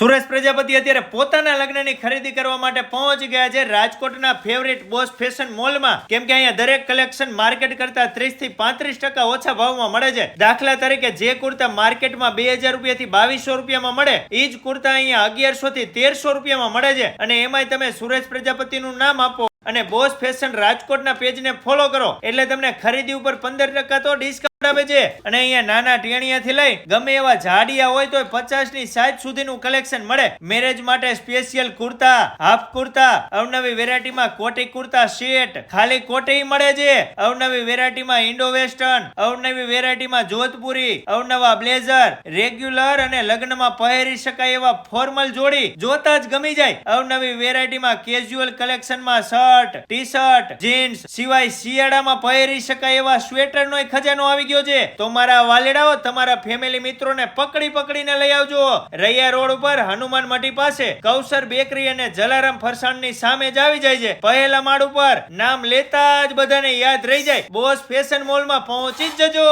સુરેશ પ્રજાપતિ અત્યારે પોતાના લગ્નની ખરીદી કરવા માટે પહોંચી ગયા છે રાજકોટના ફેવરિટ બોસ ફેશન મોલમાં, કેમ કે અહીંયા દરેક કલેક્શન માર્કેટ કરતા 30 થી 35% ઓછા ભાવમાં મળે છે. દાખલા તરીકે જે કુર્તા માર્કેટમાં 2000 રૂપિયાથી 2200 રૂપિયામાં મળે, એ જ કુર્તા અહીંયા 1100 થી 1300 રૂપિયામાં મળે છે. અને એમાંય તમે સુરેશ પ્રજાપતિનું નામ આપો અને બોસ ફેશન રાજકોટના પેજને ફોલો કરો એટલે તમને ખરીદી ઉપર 15% તો ડિસ્કાઉન્ટ આવે છે. અને અહીંયા નાના ટેણિયાથી લઈ ગમે એવા જાડિયા હોય તો 50 ની સાઈઝ સુધીનું કલેક્શન મળે. મેરેજ માટે સ્પેશિયલ કુર્તા, હાફ કુર્તા, અવનવી વેરાયટીમાં કોટી કુર્તા સેટ, ખાલી કોટી મળે છે. અવનવી વેરાયટીમાં ઇન્ડો વેસ્ટર્ન, અવનવી વેરાયટીમાં જોધપુરી, અવનવા બ્લેઝર, રેગ્યુલર અને લગ્નમાં પહેરી શકાય એવા ફોર્મલ જોડી જોતા જ ગમી જાય. અવનવી વેરાયટીમાં કેઝ્યુઅલ કલેક્શનમાં શર્ટ, ટી શર્ટ, જીન્સ સિવાય શિયાળામાં પહેરી શકાય એવા સ્વેટરનો ખજાનો આવી ગયો છે. તો મારા વાલેડાઓ તમારા ફેમિલી મિત્રોને પકડીને લઈ આવજો. રૈયા રોડ ઉપર હનુમાન મઢી પાસે કૌશર બેકરી અને જલારામ ફરસાણની સામે જ આવી જાય છે. પહેલા માળ ઉપર નામ લેતા જ બધાને યાદ રહી જાય. બોસ ફેશન મોલમાં પહોંચી જ જજો.